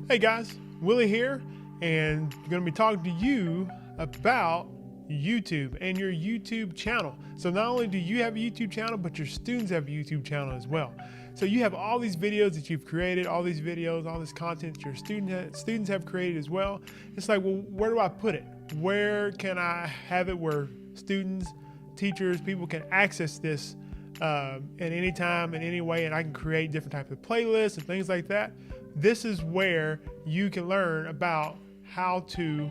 Hey guys, Willie here, and I'm going to be talking to you about YouTube and your YouTube channel. So not only do you have a YouTube channel, but your students have a YouTube channel as well. So you have all these videos that you've created, all these videos, all this content that your students have created as well. It's like, well, where do I put it? Where can I have it where students, teachers, people can access this at any time, in any way, and I can create different types of playlists and things like that. This is where you can learn about how to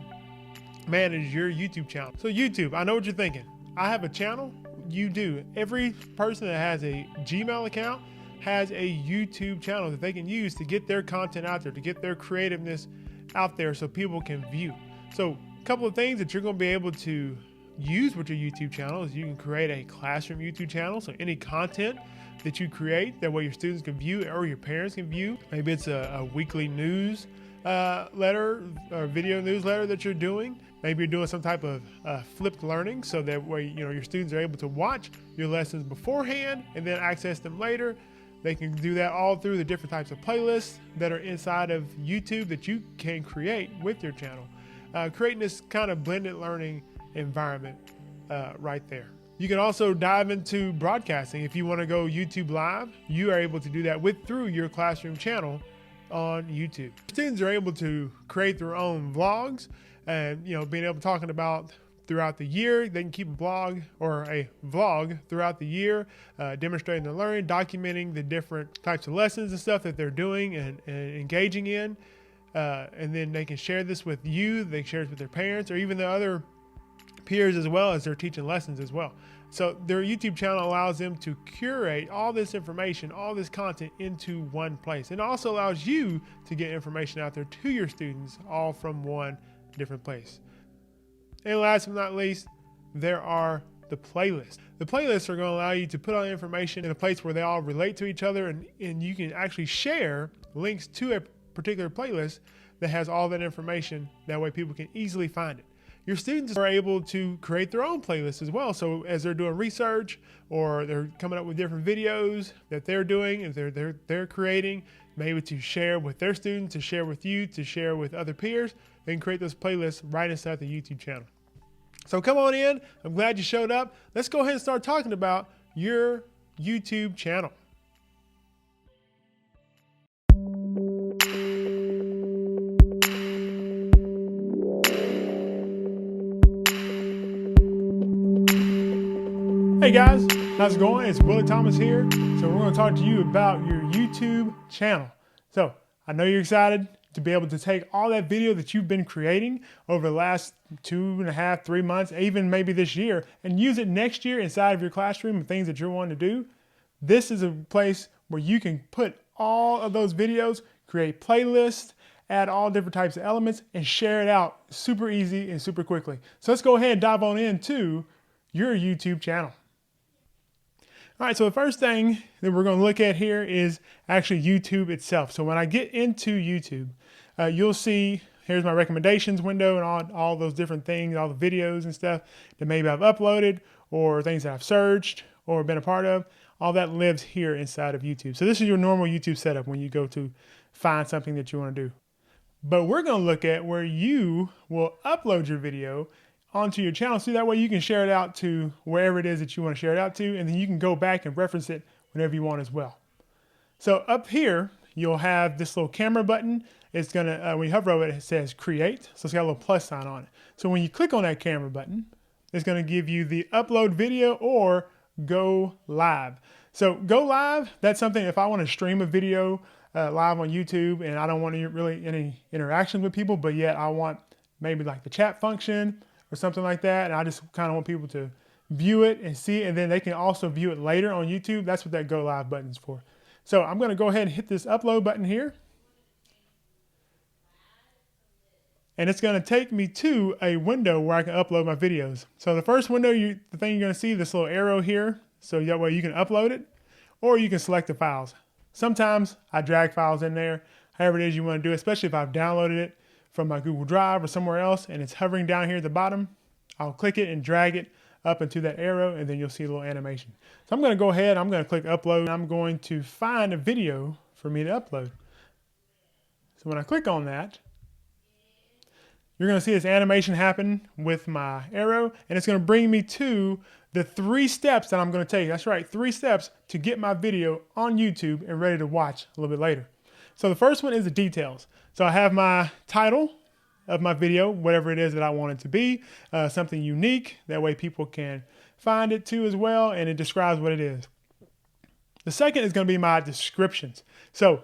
manage your YouTube channel. So YouTube, I know what you're thinking. I have a channel. You do. Every person that has a Gmail account has a YouTube channel that they can use to get their content out there, to get their creativeness out there so people can view. So a couple of things that you're going to be able to use with your YouTube channel is you can create a classroom YouTube channel. So any content that you create, that way your students can view or your parents can view. Maybe it's a weekly news letter or video newsletter that you're doing. Maybe you're doing some type of flipped learning, so that way your students are able to watch your lessons beforehand and then access them later. They can do that all through the different types of playlists that are inside of YouTube that you can create with your channel. Creating this kind of blended learning environment right there. You can also dive into broadcasting. If you want to go YouTube live, you are able to do that through your classroom channel on YouTube. Students are able to create their own vlogs and being able to talk about throughout the year. They can keep a blog or a vlog throughout the year, demonstrating their learning, documenting the different types of lessons and stuff that they're doing and engaging in. And then they can share this with you, they can share it with their parents or even the other peers as well as they're teaching lessons as well. So their YouTube channel allows them to curate all this information, all this content into one place. It also allows you to get information out there to your students all from one different place. And last but not least, there are the playlists. The playlists are going to allow you to put all the information in a place where they all relate to each other, and you can actually share links to a particular playlist that has all that information. That way people can easily find it. Your students are able to create their own playlists as well. So as they're doing research or they're coming up with different videos that they're doing and they're creating, maybe to share with their students, to share with you, to share with other peers, they can create those playlists right inside the YouTube channel. So come on in. I'm glad you showed up. Let's go ahead and start talking about your YouTube channel. Hey guys, how's it going? It's Willie Thomas here. So we're going to talk to you about your YouTube channel. So I know you're excited to be able to take all that video that you've been creating over the last 2.5, 3 months, even maybe this year, and use it next year inside of your classroom and things that you're wanting to do. This is a place where you can put all of those videos, create playlists, add all different types of elements, and share it out super easy and super quickly. So let's go ahead and dive on into your YouTube channel. All right, so the first thing that we're going to look at here is actually YouTube itself. So when I get into YouTube, you'll see here's my recommendations window and all those different things, all the videos and stuff that maybe I've uploaded or things that I've searched or been a part of. All that lives here inside of YouTube. So this is your normal YouTube setup when you go to find something that you want to do. But we're going to look at where you will upload your video onto your channel, so that way you can share it out to wherever it is that you want to share it out to, and then you can go back and reference it whenever you want as well. So up here, you'll have this little camera button. It's gonna, when you hover over it, it says create. So it's got a little plus sign on it. So when you click on that camera button, it's gonna give you the upload video or go live. So go live, that's something if I want to stream a video live on YouTube and I don't want really any interaction with people, but yet I want maybe like the chat function or something like that, and I just kind of want people to view it and see it, and then they can also view it later on YouTube. That's what that go live button is for. So I'm going to go ahead and hit this upload button here, and it's going to take me to a window where I can upload my videos. So the first window, the thing you're going to see, this little arrow here, so that way you can upload it, or you can select the files. Sometimes I drag files in there, however it is you want to do it, especially if I've downloaded it from my Google Drive or somewhere else and it's hovering down here at the bottom. I'll click it and drag it up into that arrow, and then you'll see a little animation. So I'm going to go ahead, I'm going to click upload, and I'm going to find a video for me to upload. So when I click on that, you're going to see this animation happen with my arrow, and it's going to bring me to the 3 steps that I'm going to take. That's right, 3 steps to get my video on YouTube and ready to watch a little bit later. So the first one is the details. So I have my title of my video, whatever it is that I want it to be, something unique. That way people can find it too as well, and it describes what it is. The second is going to be my descriptions. So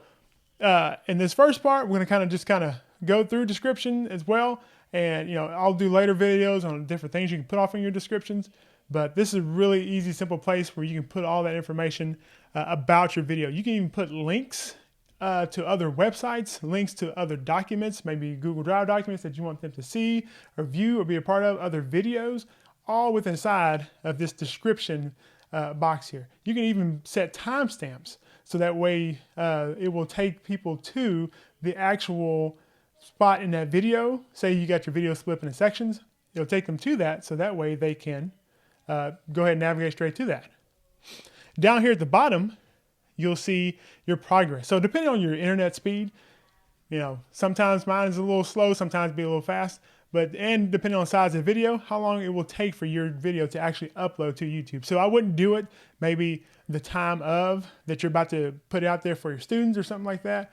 in this first part, we're going to kind of go through description as well. And, I'll do later videos on different things you can put off in your descriptions. But this is a really easy, simple place where you can put all that information about your video. You can even put links to other websites, links to other documents, maybe Google Drive documents that you want them to see or view or be a part of, other videos, all within inside of this description box here. You can even set timestamps so that way it will take people to the actual spot in that video. Say you got your video split into sections, it'll take them to that so that way they can go ahead and navigate straight to that. Down here at the bottom, you'll see your progress. So depending on your internet speed, sometimes mine is a little slow, sometimes be a little fast, and depending on the size of the video, how long it will take for your video to actually upload to YouTube. So I wouldn't do it maybe the time of that you're about to put it out there for your students or something like that.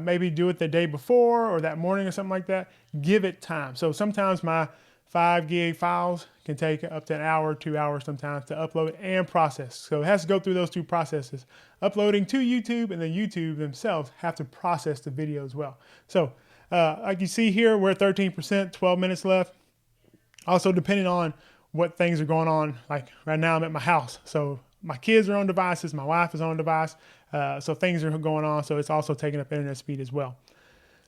Maybe do it the day before or that morning or something like that. Give it time. So sometimes my 5 gig files can take up to an hour, 2 hours sometimes to upload and process. So it has to go through those 2 processes. Uploading to YouTube, and then YouTube themselves have to process the video as well. So like you see here, we're at 13%, 12 minutes left. Also depending on what things are going on, like right now I'm at my house. So my kids are on devices, my wife is on a device. So things are going on. So it's also taking up internet speed as well.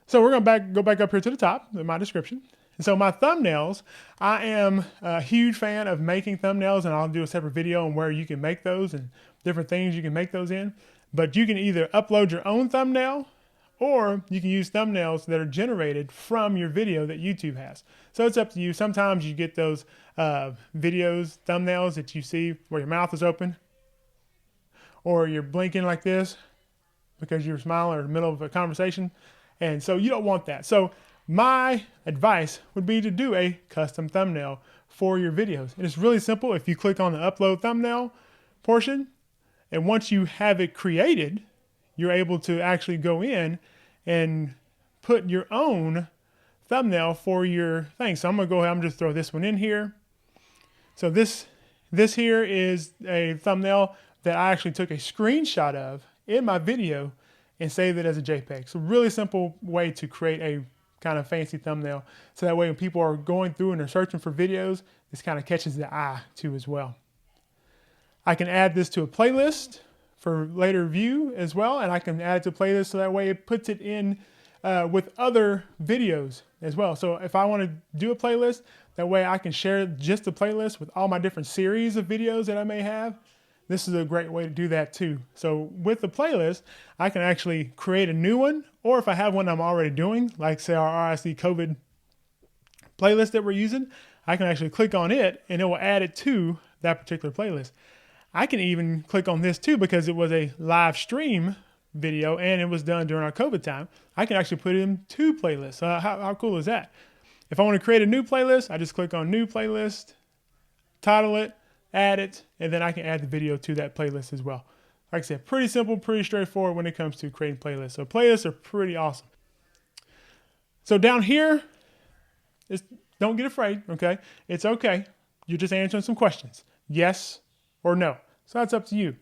So we're going to go back up here to the top in my description. And so my thumbnails, I am a huge fan of making thumbnails, and I'll do a separate video on where you can make those and different things you can make those in. But you can either upload your own thumbnail, or you can use thumbnails that are generated from your video that YouTube has. So it's up to you. Sometimes you get those videos, thumbnails that you see where your mouth is open, or you're blinking like this because you're smiling or in the middle of a conversation. And so you don't want that. So my advice would be to do a custom thumbnail for your videos. And it's really simple. If you click on the upload thumbnail portion, and once you have it created, you're able to actually go in and put your own thumbnail for your thing. So I'm going to go ahead, I'm just throw this one in here. So this here is a thumbnail that I actually took a screenshot of in my video and saved it as a JPEG. So really simple way to create a kind of fancy thumbnail. So that way when people are going through and they're searching for videos, this kind of catches the eye too as well. I can add this to a playlist for later view as well. And I can add it to a playlist so that way it puts it in with other videos as well. So if I want to do a playlist, that way I can share just the playlist with all my different series of videos that I may have. This is a great way to do that too. So with the playlist, I can actually create a new one, or if I have one I'm already doing, like say our RIC COVID playlist that we're using, I can actually click on it and it will add it to that particular playlist. I can even click on this too because it was a live stream video and it was done during our COVID time. I can actually put it in 2 playlists. How cool is that? If I want to create a new playlist, I just click on new playlist, title it, add it, and then I can add the video to that playlist as well. Like I said, pretty simple, pretty straightforward when it comes to creating playlists. So playlists are pretty awesome. So down here, don't get afraid, okay? It's okay. You're just answering some questions. Yes or no. So that's up to you.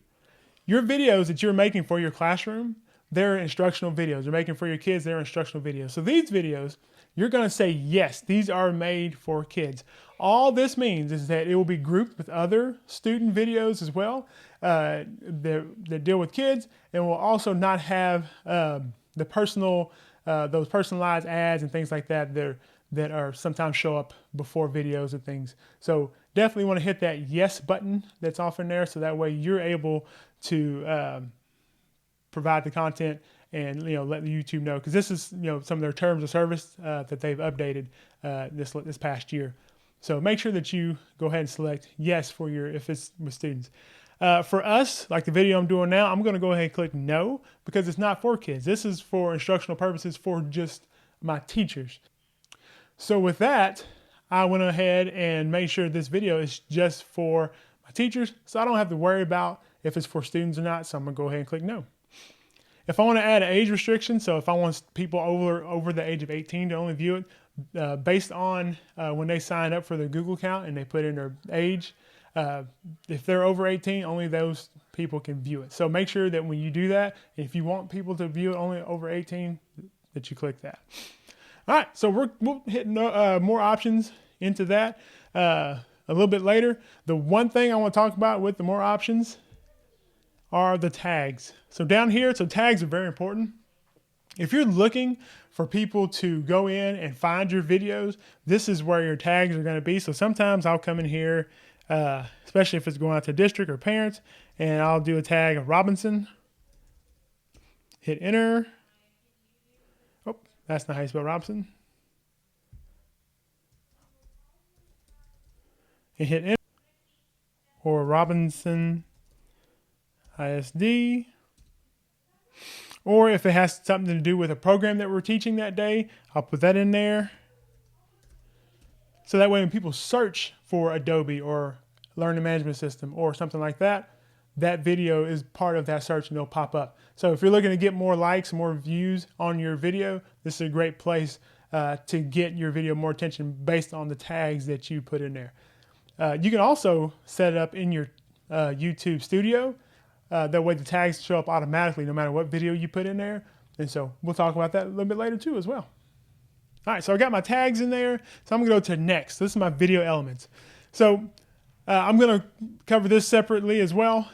Your videos that you're making for your classroom, they're instructional videos. You're making for your kids, they're instructional videos. So these videos, you're going to say, yes, these are made for kids. All this means is that it will be grouped with other student videos as well that deal with kids, and will also not have the personal, those personalized ads and things like that that are sometimes show up before videos and things. So definitely want to hit that yes button that's off in there, so that way you're able to provide the content and let the YouTube know, because this is some of their terms of service that they've updated this past year. So make sure that you go ahead and select yes for if it's with students. For us, like the video I'm doing now, I'm going to go ahead and click no because it's not for kids. This is for instructional purposes for just my teachers. So with that, I went ahead and made sure this video is just for my teachers, so I don't have to worry about if it's for students or not. So I'm going to go ahead and click no. If I want to add an age restriction, so if I want people over the age of 18 to only view it, based on when they sign up for their Google account and they put in their age, if they're over 18, only those people can view it. So make sure that when you do that, if you want people to view it only over 18, that you click that. All right, so we'll hit more options into that a little bit later. The one thing I want to talk about with the more options are the tags. So down here, so tags are very important. If you're looking for people to go in and find your videos, this is where your tags are going to be. So sometimes I'll come in here, especially if it's going out to district or parents, and I'll do a tag of Robinson, hit enter. Oh, that's not how you spell Robinson. And hit enter, or Robinson ISD, or if it has something to do with a program that we're teaching that day, I'll put that in there. So that way when people search for Adobe or Learning Management System or something like that, that video is part of that search and it'll pop up. So if you're looking to get more likes, more views on your video, this is a great place to get your video more attention based on the tags that you put in there. You can also set it up in your YouTube studio. That way the tags show up automatically no matter what video you put in there. And so we'll talk about that a little bit later too as well. All right, so I got my tags in there. So I'm gonna go to next. This is my video elements. So I'm gonna cover this separately as well.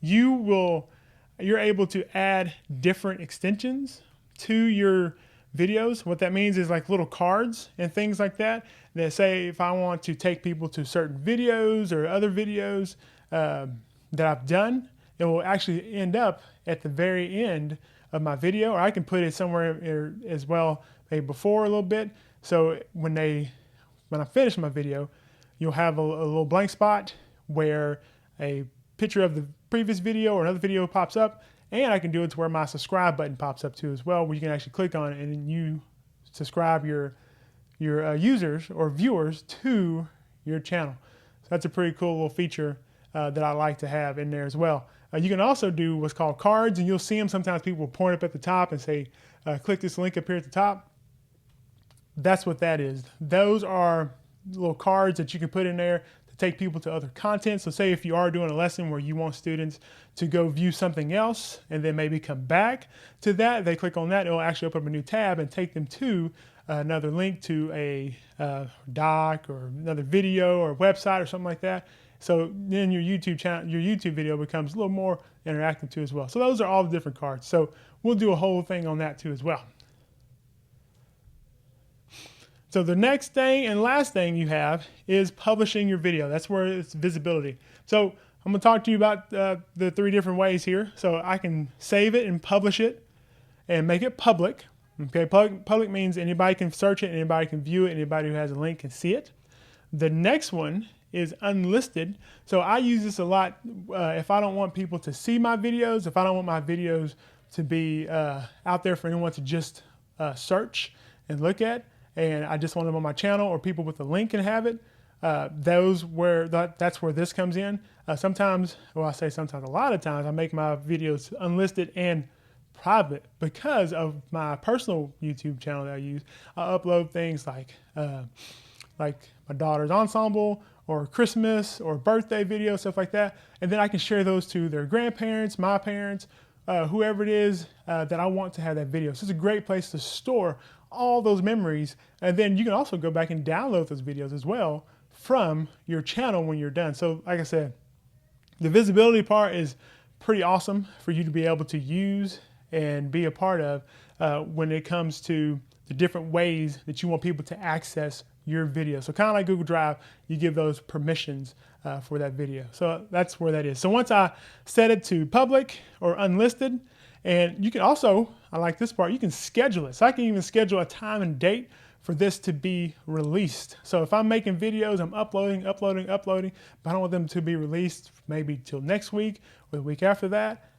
You're able to add different extensions to your videos. What that means is like little cards and things like that. That say if I want to take people to certain videos or other videos, that I've done, it will actually end up at the very end of my video, or I can put it somewhere as well, maybe before a little bit. So when I finish my video, you'll have a little blank spot where a picture of the previous video or another video pops up, and I can do it to where my subscribe button pops up too as well, where you can actually click on it and you subscribe your users or viewers to your channel. So that's a pretty cool little feature that I like to have in there as well. You can also do what's called cards, and you'll see them sometimes. People will point up at the top and say, click this link up here at the top. That's what that is. Those are little cards that you can put in there to take people to other content. So say if you are doing a lesson where you want students to go view something else and then maybe come back to that, they click on that, it'll actually open up a new tab and take them to another link to a doc or another video or website or something like that. So then your YouTube channel, your YouTube video becomes a little more interactive too as well. So those are all the different cards. So we'll do a whole thing on that too as well. So the next thing and last thing you have is publishing your video. That's where it's visibility. So I'm going to talk to you about the three different ways here. So I can save it and publish it and make it public. Okay, public means anybody can search it, anybody can view it, anybody who has a link can see it. The next one is unlisted. So I use this a lot if I don't want people to see my videos, if I don't want my videos to be out there for anyone to just search and look at, and I just want them on my channel or people with a link can have it. That's where this comes in. Sometimes, well, I say sometimes, a lot of times I make my videos unlisted and private because of my personal YouTube channel that I use. I upload things like my daughter's ensemble or Christmas or birthday videos, stuff like that. And then I can share those to their grandparents, my parents, whoever it is that I want to have that video. So it's a great place to store all those memories. And then you can also go back and download those videos as well from your channel when you're done. So like I said, the visibility part is pretty awesome for you to be able to use and be a part of when it comes to the different ways that you want people to access your video. So kind of like Google Drive, you give those permissions for that video. So that's where that is. So once I set it to public or unlisted, and you can also, I like this part, you can schedule it. So I can even schedule a time and date for this to be released. So if I'm making videos, I'm uploading, but I don't want them to be released maybe till next week or the week after that,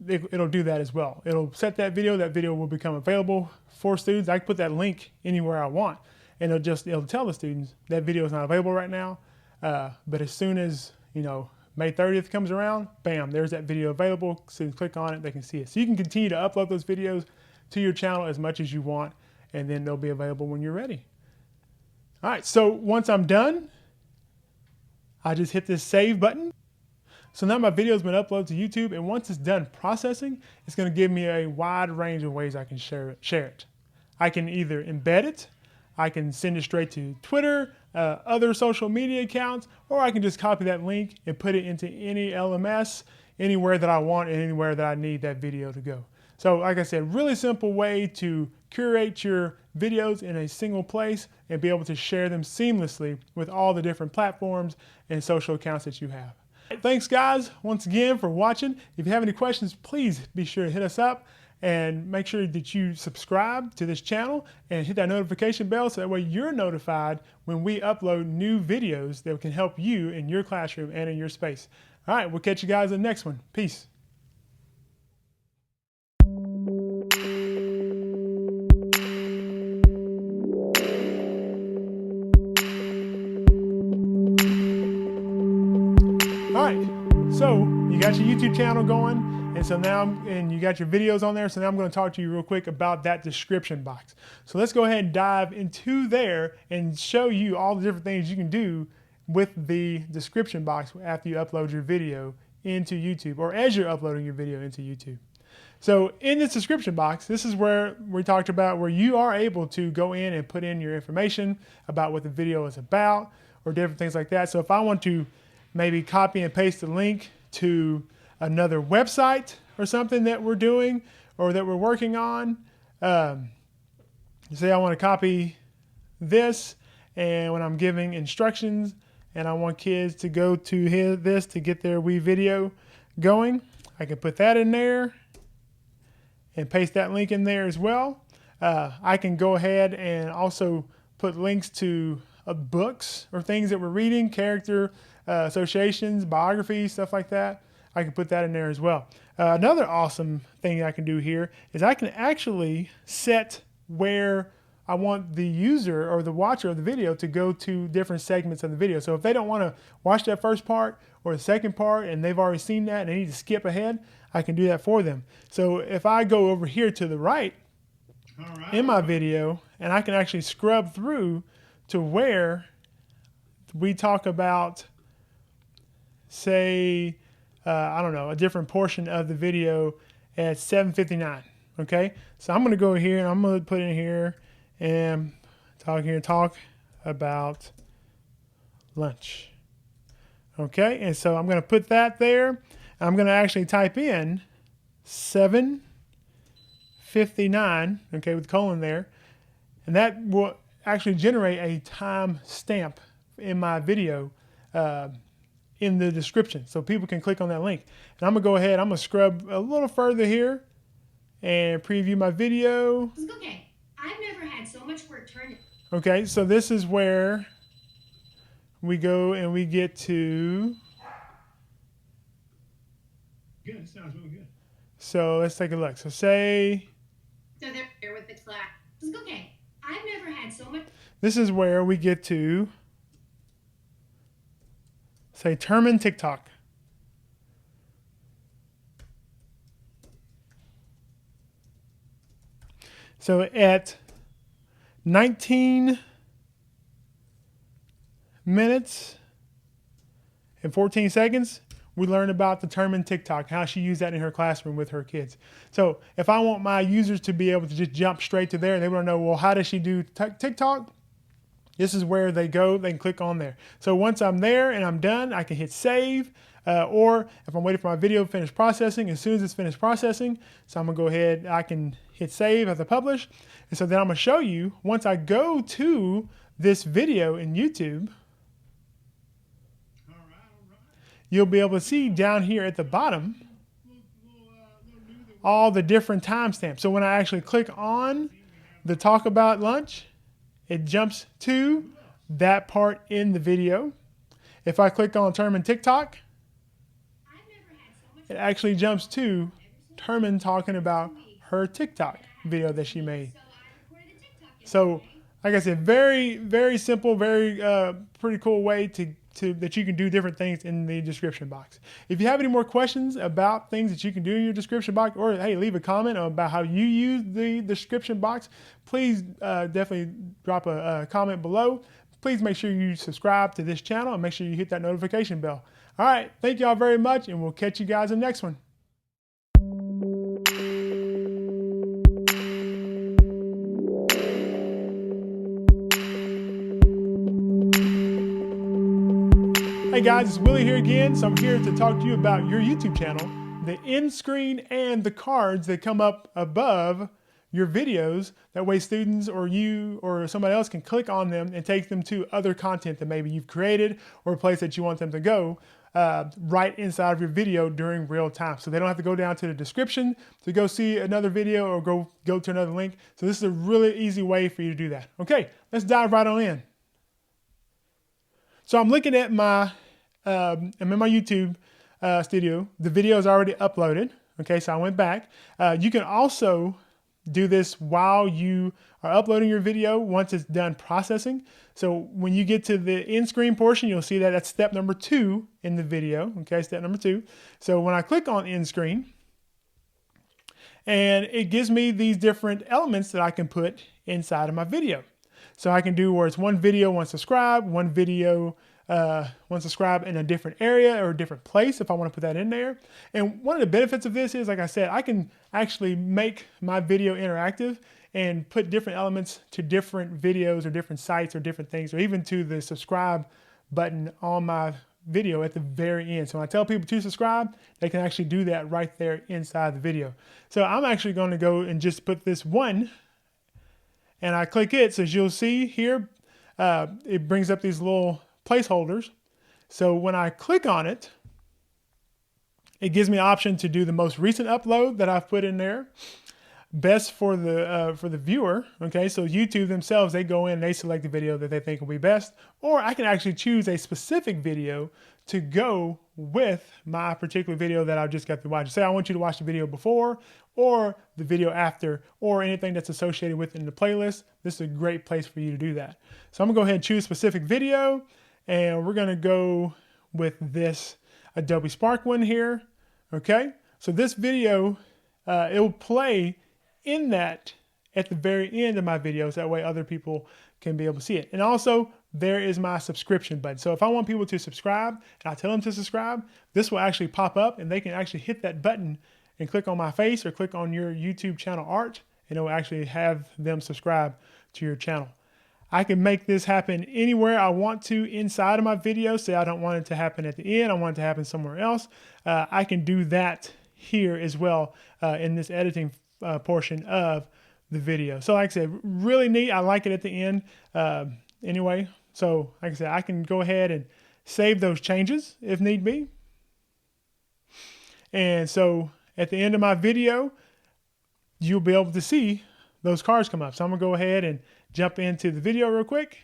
it'll do that as well. It'll set that video will become available for students. I can put that link anywhere I want, and it'll tell the students that video is not available right now, but as soon as, May 30th comes around, bam, there's that video available. Students click on it, they can see it. So you can continue to upload those videos to your channel as much as you want, and then they'll be available when you're ready. All right, so once I'm done, I just hit this save button. So now my video has been uploaded to YouTube, and once it's done processing, it's going to give me a wide range of ways I can share it. I can either embed it, I can send it straight to Twitter, other social media accounts, or I can just copy that link and put it into any LMS, anywhere that I want and anywhere that I need that video to go. So like I said, really simple way to curate your videos in a single place and be able to share them seamlessly with all the different platforms and social accounts that you have. Thanks guys once again for watching. If you have any questions, please be sure to hit us up and make sure that you subscribe to this channel and hit that notification bell so that way you're notified when we upload new videos that can help you in your classroom and in your space. All right, we'll catch you guys in the next one. Peace. All right, so you got your YouTube channel going, and so now, and you got your videos on there, so now I'm going to talk to you real quick about that description box. So let's go ahead and dive into there and show you all the different things you can do with the description box after you upload your video into YouTube, or as you're uploading your video into YouTube. So in this description box, this is where we talked about where you are able to go in and put in your information about what the video is about or different things like that. So if I want to maybe copy and paste the link to another website or something that we're doing or that we're working on. Say I want to copy this, and when I'm giving instructions and I want kids to go to this to get their wee video going, I can put that in there and paste that link in there as well. I can go ahead and also put links to books or things that we're reading, character associations, biographies, stuff like that. I can put that in there as well. Another awesome thing I can do here is I can actually set where I want the user or the watcher of the video to go to different segments of the video. So if they don't want to watch that first part or the second part and they've already seen that and they need to skip ahead, I can do that for them. So if I go over here to the right in my video, and I can actually scrub through to where we talk about, say, I don't know, a different portion of the video at 7:59. Okay, so I'm going to go here and I'm going to put in here and talk about lunch. Okay, and so I'm going to put that there. I'm going to actually type in 7:59, okay, with colon there, and that will actually generate a time stamp in my video in the description, so people can click on that link. And I'm gonna go ahead, I'm gonna scrub a little further here and preview my video. Okay, I've never had so much work turned. Okay, so this is where we go and we get to. Good, it sounds really good. So let's take a look. So say. So they're with the class. Okay, I've never had so much. This is where we get to. Say term in TikTok. So at 19 minutes and 14 seconds, we learn about the term in TikTok, how she used that in her classroom with her kids. So if I want my users to be able to just jump straight to there, and they want to know, well, how does she do TikTok? This is where they go, they can click on there. So once I'm there and I'm done, I can hit save, or if I'm waiting for my video to finish processing, as soon as it's finished processing, so I'm gonna go ahead, I can hit save as I publish. And so then I'm gonna show you, once I go to this video in YouTube, you'll be able to see down here at the bottom, all the different timestamps. So when I actually click on the talk about lunch, it jumps to that part in the video. If I click on Termin TikTok, it actually jumps to Termin talking about her TikTok video that she made. So, like I said, very, very simple, very pretty cool way that you can do different things in the description box. If you have any more questions about things that you can do in your description box, or hey, leave a comment about how you use the description box, please definitely drop a comment below. Please make sure you subscribe to this channel and make sure you hit that notification bell. All right, thank y'all very much, and we'll catch you guys in the next one. Hey guys, it's Willie here again. So I'm here to talk to you about your YouTube channel, the end screen and the cards that come up above your videos. That way students or you or somebody else can click on them and take them to other content that maybe you've created or a place that you want them to go right inside of your video during real time. So they don't have to go down to the description to go see another video or go to another link. So this is a really easy way for you to do that. Okay, let's dive right on in. So I'm looking at I'm in my YouTube studio. The video is already uploaded. Okay, so I went back. You can also do this while you are uploading your video once it's done processing. So when you get to the end screen portion, you'll see that that's step number 2 in the video. Okay, step number 2. So when I click on end screen, and it gives me these different elements that I can put inside of my video. So I can do where it's one video, one subscribe, one video, one subscribe in a different area or a different place if I want to put that in there. And one of the benefits of this is, like I said, I can actually make my video interactive and put different elements to different videos or different sites or different things, or even to the subscribe button on my video at the very end. So when I tell people to subscribe, they can actually do that right there inside the video. So I'm actually going to go and just put this one, and I click it. So as you'll see here, it brings up these little placeholders. So when I click on it, it gives me an option to do the most recent upload that I've put in there. Best for the viewer. Okay, so YouTube themselves, they go in and they select the video that they think will be best, or I can actually choose a specific video to go with my particular video that I just got to watch. Say I want you to watch the video before or the video after or anything that's associated with in the playlist. This is a great place for you to do that. So I'm gonna go ahead and choose a specific video, and we're gonna go with this Adobe Spark one here. Okay, so this video, it will play in that at the very end of my videos. That way other people can be able to see it. And also there is my subscription button. So if I want people to subscribe and I tell them to subscribe, this will actually pop up and they can actually hit that button and click on my face or click on your YouTube channel art, and it will actually have them subscribe to your channel. I can make this happen anywhere I want to inside of my video. Say I don't want it to happen at the end, I want it to happen somewhere else. I can do that here as well in this editing portion of the video. So like I said, really neat. I like it at the end anyway. So like I said, I can go ahead and save those changes if need be. And so at the end of my video, you'll be able to see those cards come up. So I'm gonna go ahead and jump into the video real quick.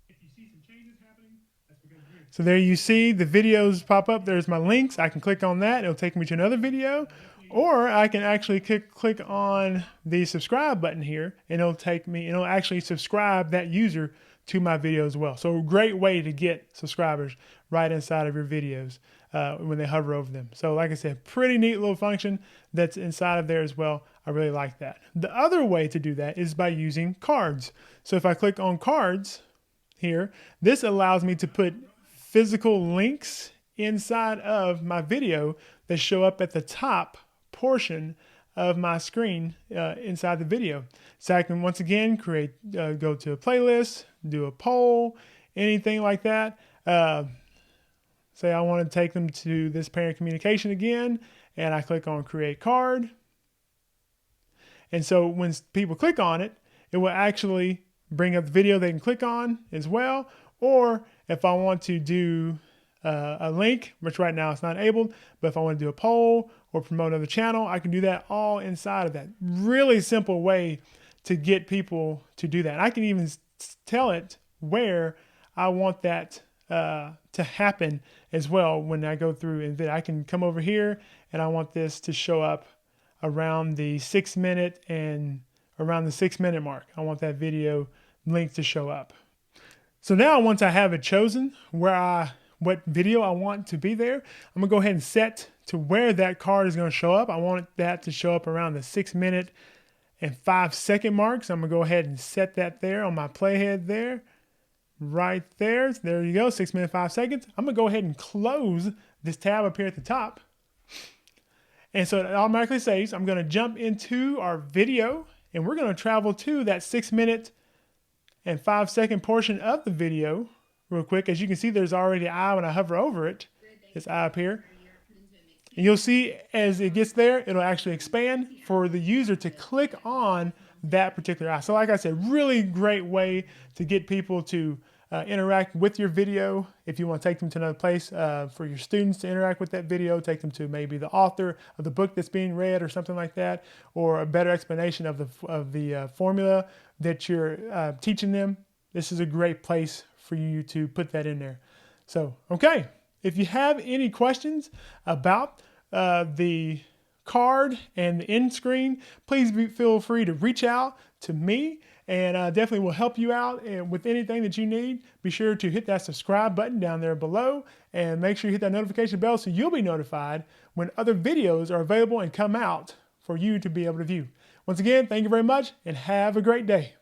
If you see some changes happening, that's because so there you see the videos pop up. There's my links. I can click on that. It'll take me to another video. Or I can actually click on the subscribe button here, and it'll take me, and it'll actually subscribe that user to my video as well. So a great way to get subscribers right inside of your videos when they hover over them. So like I said, pretty neat little function that's inside of there as well. I really like that. The other way to do that is by using cards. So if I click on cards here, this allows me to put physical links inside of my video that show up at the top portion of my screen inside the video. So I can once again create, go to a playlist, do a poll, anything like that. Say I want to take them to this parent communication again, and I click on create card. And so when people click on it, it will actually bring up the video they can click on as well. Or if I want to do a link, which right now it's not enabled, but if I want to do a poll or promote another channel, I can do that all inside of that. Really simple way to get people to do that. And I can even tell it where I want that to happen as well. When I go through and I can come over here and I want this to show up around the 6 minute and around the 6 minute mark. I want that video link to show up. So now once I have it chosen what video I want to be there, I'm gonna go ahead and set to where that card is gonna show up. I want that to show up around the 6 minute and 5 second mark. So I'm gonna go ahead and set that there on my playhead there, right there. There you go, 6 minutes, 5 seconds. I'm gonna go ahead and close this tab up here at the top. And so it automatically saves. I'm gonna jump into our video and we're gonna travel to that 6 minute and 5 second portion of the video real quick. As you can see, there's already an eye when I hover over it. This eye up here. And you'll see as it gets there, it'll actually expand for the user to click on that particular eye. So like I said, really great way to get people to interact with your video. If you want to take them to another place for your students to interact with that video, take them to maybe the author of the book that's being read or something like that, or a better explanation of the formula that you're teaching them. This is a great place for you to put that in there. So, okay, if you have any questions about the card and the end screen, please feel free to reach out to me, and definitely will help you out and with anything that you need. Be sure to hit that subscribe button down there below and make sure you hit that notification bell so you'll be notified when other videos are available and come out for you to be able to view. Once again, thank you very much and have a great day.